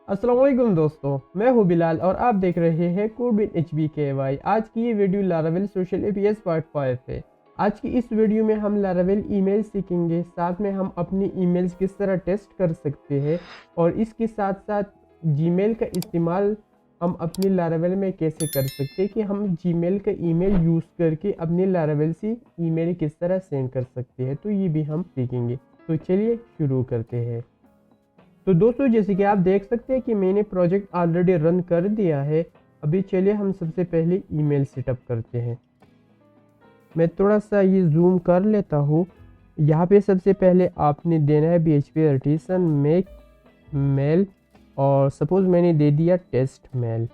अस्सलाम वालेकुम दोस्तों, मैं हूं बिलाल और आप देख रहे हैं कोड विद HBKY। आज की ये video Laravel social APS part 5 है। आज की इस वीडियो में हम लारावेल ईमेल सीखेंगे, साथ में हम अपनी ईमेल्स किस तरह टेस्ट कर सकते हैं और इसके साथ साथ जीमेल का इस्तेमाल हम अपनी लारावेल में कैसे कर सकते हैं कि हम जीमेल का ईमेल यूज़ करके अपनी लारावेल से ईमेल किस तरह सेंड कर सकते हैं, तो ये भी हम सीखेंगे। तो चलिए शुरू करते हैं। तो दोस्तों, जैसे कि आप देख सकते हैं कि मैंने प्रोजेक्ट ऑलरेडी रन कर दिया है। अभी चलिए हम सबसे पहले ईमेल सेटअप करते हैं। मैं थोड़ा सा ये जूम कर लेता हूँ। यहाँ पे सबसे पहले आपने देना है PHP आर्टिसन मेक मेल, और सपोज मैंने दे दिया टेस्ट मेल।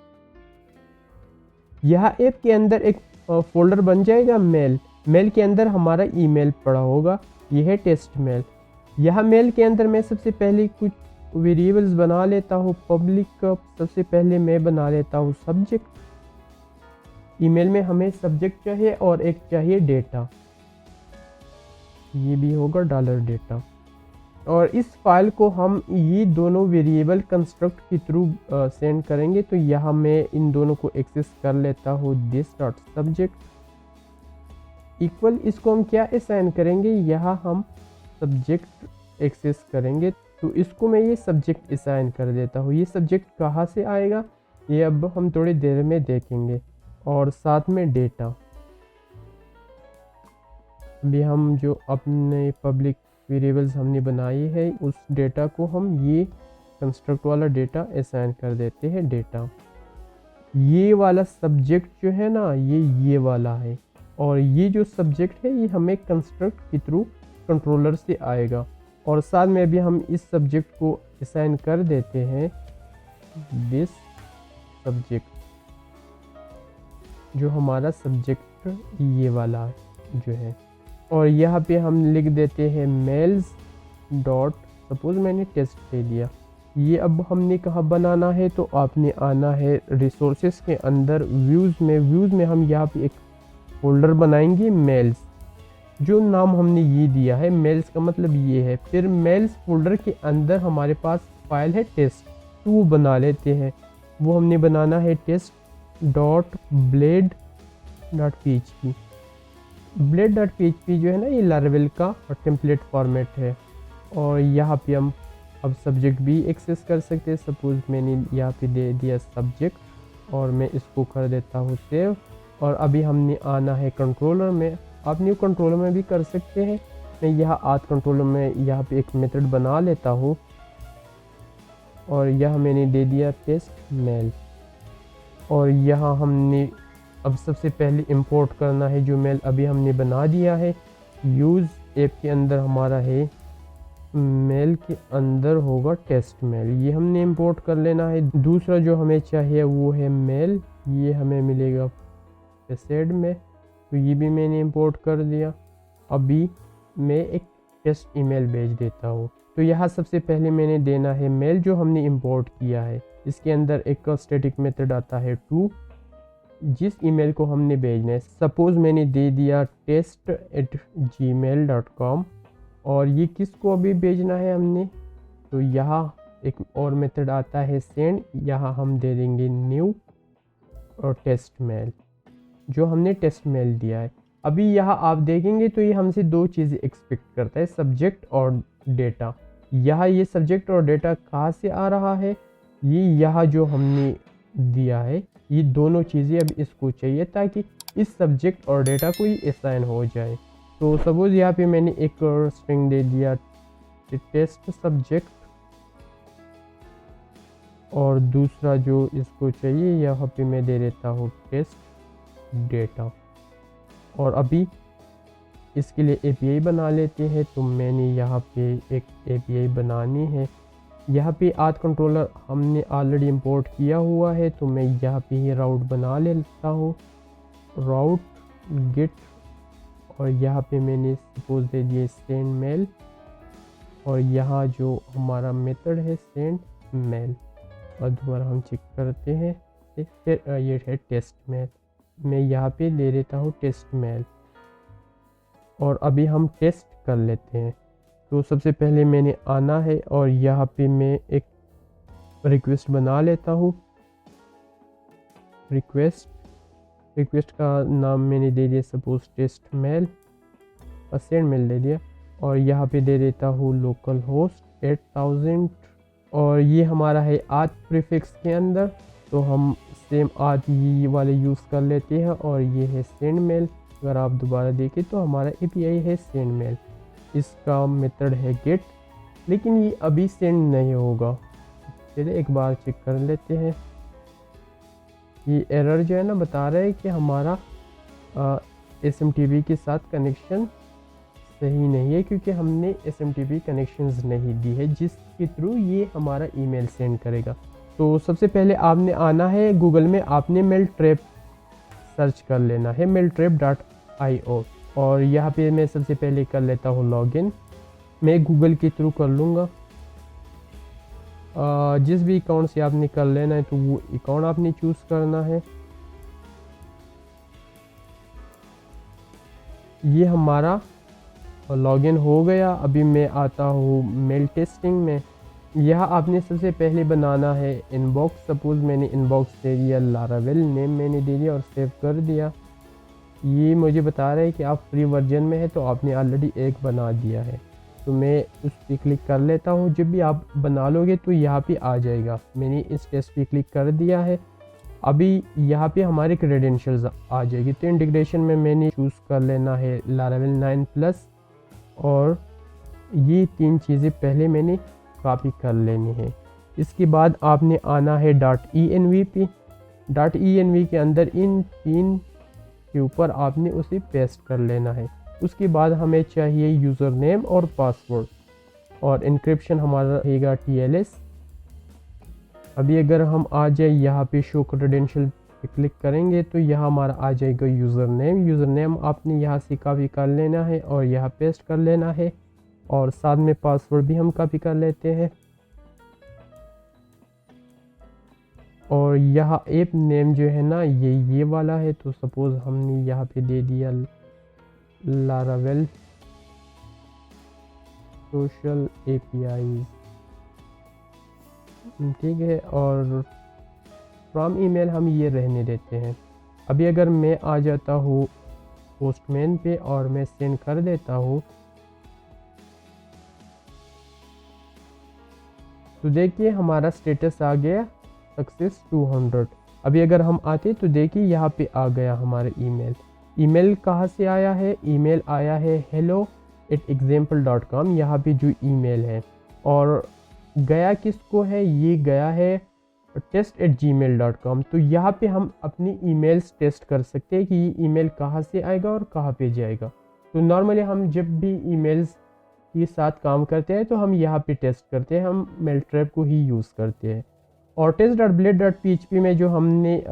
यह ऐप के अंदर एक फोल्डर बन जाएगा मेल। मेल के अंदर हमारा ईमेल पड़ा होगा, यह है टेस्ट मेल। यह मेल के अंदर मैं सबसे पहले कुछ वेरिएबल्स बना लेता हूँ। पब्लिक का सबसे पहले मैं बना लेता हूँ सब्जेक्ट। ईमेल में हमें सब्जेक्ट चाहिए और एक चाहिए डेटा, ये भी होगा $डेटा। और इस फाइल को हम ये दोनों वेरिएबल कंस्ट्रक्ट के थ्रू सेंड करेंगे। तो यहाँ मैं इन दोनों को एक्सेस कर लेता हूँ दिस डॉट सब्जेक्ट इक्वल, इसको हम क्या असाइन करेंगे, यहाँ हम सब्जेक्ट एक्सेस करेंगे। तो इसको मैं ये सब्जेक्ट असाइन कर देता हूँ। ये सब्जेक्ट कहाँ से आएगा ये अब हम थोड़ी देर में देखेंगे। और साथ में डेटा, अभी हम जो अपने पब्लिक वेरिएबल्स हमने बनाई है उस डेटा को हम ये कंस्ट्रक्ट वाला डेटा असाइन कर देते हैं डेटा। ये वाला सब्जेक्ट जो है ना, ये वाला है, और ये जो सब्जेक्ट है ये हमें कंस्ट्रक्ट के थ्रू कंट्रोलर से आएगा। और साथ में भी हम इस सब्जेक्ट को असाइन कर देते हैं दिस सब्जेक्ट, जो हमारा सब्जेक्ट ये वाला जो है। और यहाँ पे हम लिख देते हैं मेल्स डॉट, सपोज मैंने टेस्ट दे दिया। ये अब हमने कहाँ बनाना है, तो आपने आना है रिसोर्सेस के अंदर व्यूज़ में हम यहाँ पे एक फोल्डर बनाएंगे मेल्स, जो नाम हमने ये दिया है। मेल्स का मतलब ये है। फिर मेल्स फोल्डर के अंदर हमारे पास फाइल है टेस्ट, तो वो बना लेते हैं। वो हमने बनाना है test dot blade dot PHP। Blade dot PHP जो है ना, ये लारावेल का टेम्पलेट फॉर्मेट है। और यहाँ पे हम अब सब्जेक्ट भी एक्सेस कर सकते हैं। सपोज मैंने यहाँ पे दे दिया सब्जेक्ट और मैं इसको कर देता हूँ सेव। और अभी हमने आना है कंट्रोलर में। आप न्यू कंट्रोलर में भी कर सकते हैं। मैं यहाँ आद कंट्रोलर में यहाँ पे एक मेथड बना लेता हूँ और यह मैंने दे दिया टेस्ट मेल। और यहाँ हमने अब सबसे पहले इंपोर्ट करना है जो मेल अभी हमने बना दिया है। यूज़ ऐप के अंदर हमारा है, मेल के अंदर होगा टेस्ट मेल, ये हमने इंपोर्ट कर लेना है। दूसरा जो हमें चाहिए वो है मेल, ये हमें मिलेगा पेसेड में, तो ये भी मैंने इंपोर्ट कर दिया। अभी मैं एक टेस्ट ईमेल भेज देता हूँ। तो यहाँ सबसे पहले मैंने देना है मेल जो हमने इंपोर्ट किया है। इसके अंदर एक स्टैटिक मेथड आता है टू, जिस ईमेल को हमने भेजना है। सपोज मैंने दे दिया test@gmail.com, और ये किसको अभी भेजना है हमने, तो यहाँ एक और मेथड आता है सेंड, यहाँ हम दे देंगे न्यू और टेस्ट मेल, जो हमने टेस्ट मेल दिया है। अभी यहाँ आप देखेंगे तो ये हमसे दो चीज़ें एक्सपेक्ट करता है, सब्जेक्ट और डेटा। यहाँ ये सब्जेक्ट और डेटा कहाँ से आ रहा है, ये यहाँ जो हमने दिया है, ये दोनों चीज़ें अब इसको चाहिए ताकि इस सब्जेक्ट और डेटा को ही असाइन हो जाए। तो सपोज यहाँ पे मैंने एक स्ट्रिंग दे दिया टेस्ट सब्जेक्ट, और दूसरा जो इसको चाहिए यहाँ पे मैं दे देता हूँ टेस्ट डेटा। और अभी इसके लिए API बना लेते हैं। तो मैंने यहाँ पे एक API बनानी है। यहाँ पे आद कंट्रोलर हमने ऑलरेडी इंपोर्ट किया हुआ है, तो मैं यहाँ पे ही राउट बना लेता हूँ, राउट गेट। और यहाँ पे मैंने सपोज दे दिए सेंड मेल, और यहाँ जो हमारा मेथड है सेंड मेल। और दोबारा हम चेक करते हैं, फिर ये है टेस्ट मेल, मैं यहाँ पे दे देता हूँ टेस्ट मेल। और अभी हम टेस्ट कर लेते हैं। तो सबसे पहले मैंने आना है और यहाँ पे मैं एक रिक्वेस्ट बना लेता हूँ। रिक्वेस्ट का नाम मैंने दे दिया सपोज टेस्ट मेल और सेंड मेल दे दिया, और यहाँ पे दे देता हूँ लोकल होस्ट 8000, और ये हमारा है आथ प्रीफिक्स के अंदर, तो हम सेम आथ ये वाले यूज़ कर लेते हैं। और ये है सेंड मेल, अगर आप दोबारा देखें तो हमारा API है सेंड मेल, इसका मेथड है गेट, लेकिन ये अभी सेंड नहीं होगा। चलिए एक बार चेक कर लेते हैं। ये एरर जो है ना बता रहा है कि हमारा SMTP के साथ कनेक्शन सही नहीं है, क्योंकि हमने SMTP कनेक्शंस नहीं दी है जिसके थ्रू ये हमारा ईमेल सेंड करेगा। तो सबसे पहले आपने आना है गूगल में, आपने मेलट्रैप सर्च कर लेना है, mailtrap.io, और यहाँ पे मैं सबसे पहले कर लेता हूँ लॉगिन। मैं गूगल के थ्रू कर लूँगा। जिस भी अकाउंट से आपने कर लेना है तो वो अकाउंट आपने चूज़ करना है। ये हमारा लॉगिन हो गया। अभी मैं आता हूँ मेल टेस्टिंग में। यह आपने सबसे पहले बनाना है इनबॉक्स। सपोज़ मैंने इनबॉक्स दे दिया लारावेल, नेम मैंने दे दिया और सेव कर दिया। ये मुझे बता रहा है कि आप फ्री वर्जन में है, तो आपने ऑलरेडी एक बना दिया है, तो मैं उस पर क्लिक कर लेता हूँ। जब भी आप बना लोगे तो यहाँ पे आ जाएगा। मैंने इस टेस्ट पे क्लिक कर दिया है। अभी यहाँ पे हमारे क्रेडेंशियल्स आ जाएगी। तो इंटीग्रेशन में मैंने चूज़ कर लेना है लारावेल 9+, और ये 3 चीज़ें पहले मैंने कॉपी कर लेनी है। इसके बाद आपने आना है .env पे। .env के अंदर इन 3 के ऊपर आपने उसे पेस्ट कर लेना है। उसके बाद हमें चाहिए यूज़र नेम और पासवर्ड, और इंक्रिप्शन हमारा रहेगा TLS। अभी अगर हम आ जाए यहाँ पे शो क्रेडेंशियल पे क्लिक करेंगे तो यहाँ हमारा आ जाएगा यूज़र नेम आपने यहाँ से कॉपी कर लेना है और यहाँ पेस्ट कर लेना है, और साथ में पासवर्ड भी हम कॉपी कर लेते हैं। और यहाँ ऐप नेम जो है ना ये वाला है, तो सपोज़ हमने यहाँ पे दे दिया लारावेल सोशल API, ठीक है। और फ्रॉम ईमेल हम ये रहने देते हैं। अभी अगर मैं आ जाता हूँ पोस्टमैन पे और मैं सेंड कर देता हूँ, तो देखिए हमारा स्टेटस आ गया सक्सेस 200। अभी अगर हम आते तो देखिए यहाँ पे आ गया हमारा ईमेल कहाँ से आया है? ईमेल आया है hello@example.com, यहाँ पे जो ईमेल है। और गया किसको है? ये गया है test@gmail.com। तो यहाँ पे हम अपनी ईमेल्स टेस्ट कर सकते हैं कि ये ईमेल कहाँ से आएगा और कहाँ पे जाएगा। तो नॉर्मली हम जब भी ईमेल्स के साथ काम करते हैं तो हम यहाँ पे टेस्ट करते हैं, हम मेलट्रैप को ही यूज़ करते हैं। और test.blade.php में जो हमने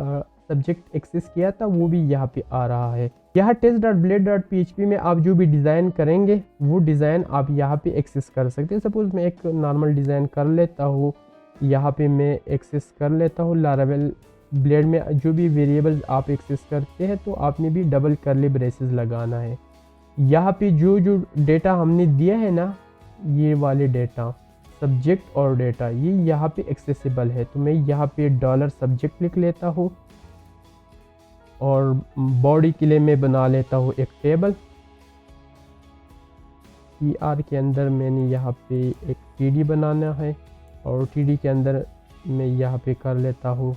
सब्जेक्ट एक्सेस किया था वो भी यहाँ पे आ रहा है। यहाँ test.blade.php में आप जो भी डिज़ाइन करेंगे वो डिज़ाइन आप यहाँ पे एक्सेस कर सकते हैं। सपोज़ मैं एक नॉर्मल डिज़ाइन कर लेता हूँ, यहाँ पे मैं एक्सेस कर लेता हूँ। लारावेल ब्लेड में जो भी वेरिएबल्स आप एक्सेस करते हैं तो आपने भी डबल कर्ली ब्रेसेस लगाना है। यहाँ पे जो डेटा हमने दिया है ना, ये वाले डेटा सब्जेक्ट और डेटा, ये यहाँ पे एक्सेसिबल है। तो मैं यहाँ पे $सब्जेक्ट लिख लेता हूँ, और बॉडी के लिए मैं बना लेता हूँ एक टेबल। PR के अंदर मैंने यहाँ पे एक TD बनाना है, और TD के अंदर मैं यहाँ पे कर लेता हूँ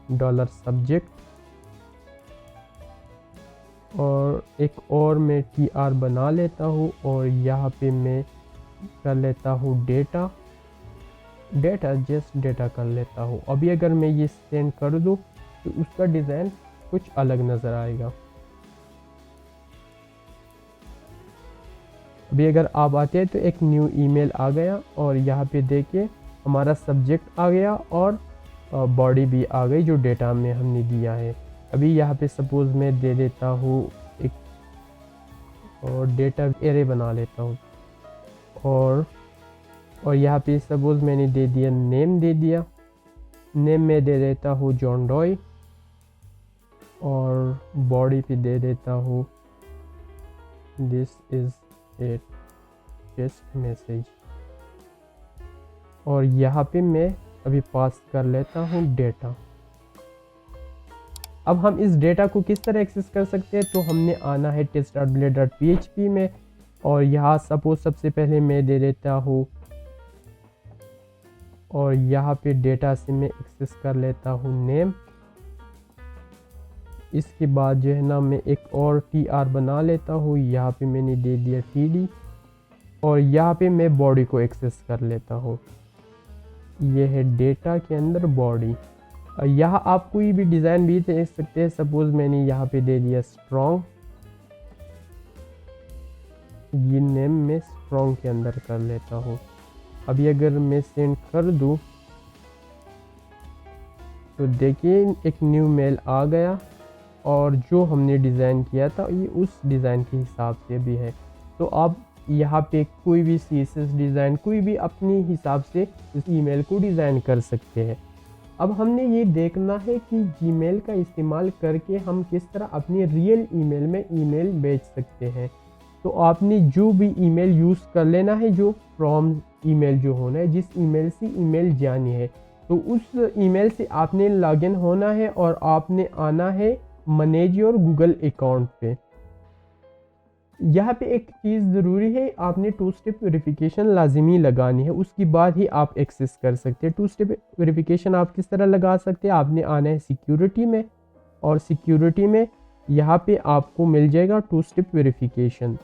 $सब्जेक्ट, और एक और मैं TR बना लेता हूँ, और यहाँ पे मैं कर लेता हूँ डेटा जस्ट डेटा कर लेता हूँ। अभी अगर मैं ये सेंड कर दूँ तो उसका डिज़ाइन कुछ अलग नज़र आएगा। अभी अगर आप आते हैं तो एक न्यू ईमेल आ गया, और यहाँ पे देखिए हमारा सब्जेक्ट आ गया और बॉडी भी आ गई जो डेटा में हमने दिया है। अभी यहाँ पे सपोज़ मैं दे देता हूँ एक और डेटा एरे बना लेता हूँ, और यहाँ पे सपोज़ मैंने दे दिया नेम में दे देता हूँ जॉन डॉय, और बॉडी पे दे देता हूँ दिस इज़ टेस्ट मैसेज, और यहाँ पे मैं अभी पास कर लेता हूँ डेटा। अब हम इस डेटा को किस तरह एक्सेस कर सकते हैं, तो हमने आना है test.blade.php में, और यहाँ सपोज सबसे पहले मैं दे देता हूँ, और यहाँ पे डेटा से मैं एक्सेस कर लेता हूँ नेम। इसके बाद जो है ना मैं एक और tr बना लेता हूँ, यहाँ पे मैंने दे दिया td, और यहाँ पे मैं बॉडी को एक्सेस कर लेता हूँ। ये है डेटा के अंदर बॉडी। यहाँ आप कोई भी डिज़ाइन भी दे सकते हैं, सपोज मैंने यहाँ पे दे दिया स्ट्रॉन्ग, ये नेम मैं स्ट्रॉन्ग के अंदर कर लेता हूँ। अभी अगर मैं सेंड कर दूँ तो देखिए एक न्यू मेल आ गया, और जो हमने डिज़ाइन किया था ये उस डिज़ाइन के हिसाब से भी है। तो आप यहाँ पे कोई भी CSS डिज़ाइन कोई भी अपने हिसाब से इस ईमेल को डिज़ाइन कर सकते हैं। अब हमने ये देखना है कि जीमेल का इस्तेमाल करके हम किस तरह अपने रियल ईमेल में ईमेल भेज सकते हैं। तो आपने जो भी ईमेल यूज़ कर लेना है, जो फ्रॉम ईमेल जो होना है, जिस ईमेल से ईमेल जानी है, तो उस ईमेल से आपने लॉगिन होना है और आपने आना है मैनेज योर गूगल अकाउंट पे। यहाँ पे एक चीज़ ज़रूरी है, आपने 2 स्टेप वेरिफिकेशन लाजिमी लगानी है, उसके बाद ही आप एक्सेस कर सकते हैं। 2 स्टेप वेरिफिकेशन आप किस तरह लगा सकते हैं, आपने आना है सिक्योरिटी में, और सिक्योरिटी में यहाँ पे आपको मिल जाएगा 2 स्टेप वेरिफिकेशन।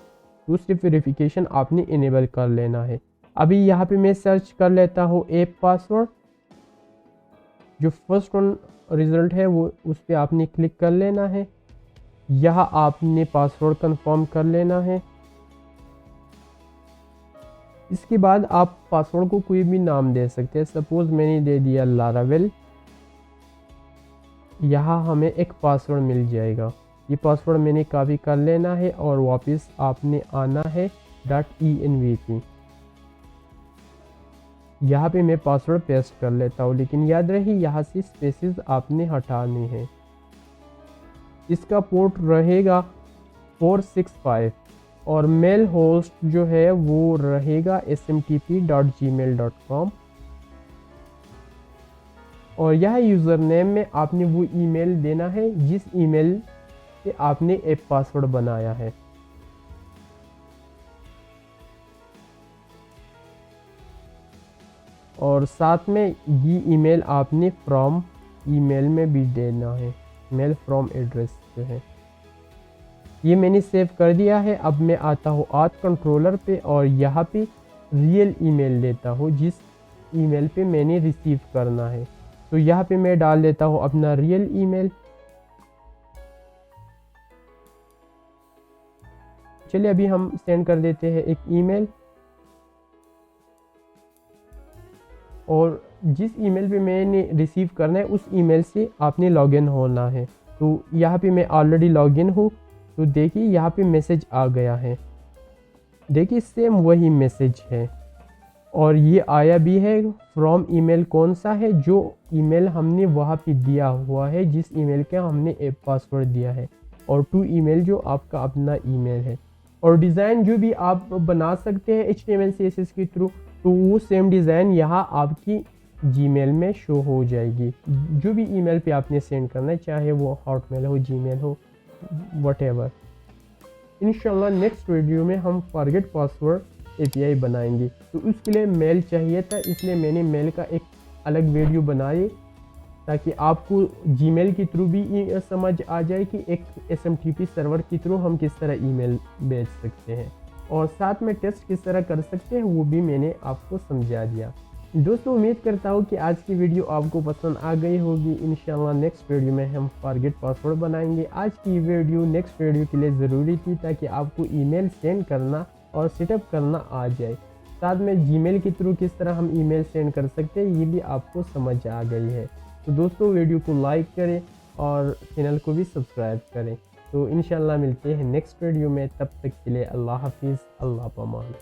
2 स्टेप वेरिफिकेशन आपने इनेबल कर लेना है। अभी यहाँ पे मैं सर्च कर लेता हूँ ऐप पासवर्ड, जो फर्स्ट वन रिज़ल्ट है वो उस पर आपने क्लिक कर लेना है। यहाँ आपने पासवर्ड कंफर्म कर लेना है। इसके बाद आप पासवर्ड को कोई भी नाम दे सकते हैं, सपोज मैंने दे दिया लारावेल। यहाँ हमें एक पासवर्ड मिल जाएगा, ये पासवर्ड मैंने कॉपी कर लेना है और वापस आपने आना है .env। यहाँ पे मैं पासवर्ड पेस्ट कर लेता हूँ, लेकिन याद रहे यहाँ से स्पेसेस आपने हटाने हैं। इसका पोर्ट रहेगा 465 और मेल होस्ट जो है वो रहेगा smtp.gmail.com, और यह यूज़र नेम में आपने वो ईमेल देना है जिस ईमेल से आपने ऐप पासवर्ड बनाया है। और साथ में ये ईमेल आपने फ्रॉम ईमेल में भी देना है, मेल फ्रॉम एड्रेस जो है। ये मैंने सेव कर दिया है। अब मैं आता हूँ आथ कंट्रोलर पे और यहाँ पे रियल ईमेल देता हूँ जिस ईमेल पे मैंने रिसीव करना है। तो यहाँ पे मैं डाल देता हूँ अपना रियल ईमेल। चलिए अभी हम सेंड कर देते हैं एक ईमेल, और जिस ईमेल पे मैंने रिसीव करना है उस ईमेल से आपने लॉगिन होना है। तो यहाँ पे मैं ऑलरेडी लॉगिन हूँ, तो देखिए यहाँ पे मैसेज आ गया है, देखिए सेम वही मैसेज है, और ये आया भी है फ्रॉम ईमेल कौन सा है, जो ईमेल हमने वहाँ पे दिया हुआ है जिस ईमेल का हमने ऐप पासवर्ड दिया है, और टू ईमेल जो आपका अपना ईमेल है। और डिज़ाइन जो भी आप बना सकते हैं HTML CSS के थ्रू, तो वो सेम डिज़ाइन यहाँ आपकी जीमेल में शो हो जाएगी। जो भी ईमेल पे आपने सेंड करना है, चाहे वो हॉटमेल हो, जीमेल हो, व्हाटएवर। इंशाल्लाह नेक्स्ट वीडियो में हम फॉरगेट पासवर्ड API बनाएंगे। तो उसके लिए मेल चाहिए था, इसलिए मैंने मेल का एक अलग वीडियो बनाई ताकि आपको जीमेल के थ्रू भी समझ आ जाए कि एक SMTP सर्वर के थ्रू हम किस तरह ईमेल भेज सकते हैं, और साथ में टेस्ट किस तरह कर सकते हैं वो भी मैंने आपको समझा दिया। दोस्तों उम्मीद करता हूँ कि आज की वीडियो आपको पसंद आ गई होगी। इंशाल्लाह नेक्स्ट वीडियो में हम फॉरगेट पासवर्ड बनाएंगे। आज की वीडियो नेक्स्ट वीडियो के लिए ज़रूरी थी ताकि आपको ईमेल सेंड करना और सेटअप करना आ जाए। साथ में जीमेल के थ्रू किस तरह हम ईमेल सेंड कर सकते हैं ये भी आपको समझ आ गई है। तो दोस्तों वीडियो को लाइक करें और चैनल को भी सब्सक्राइब करें। तो इंशाल्लाह मिलते हैं नेक्स्ट वीडियो में, तब तक के लिए अल्लाह हाफिज़, अल्लाह पामान।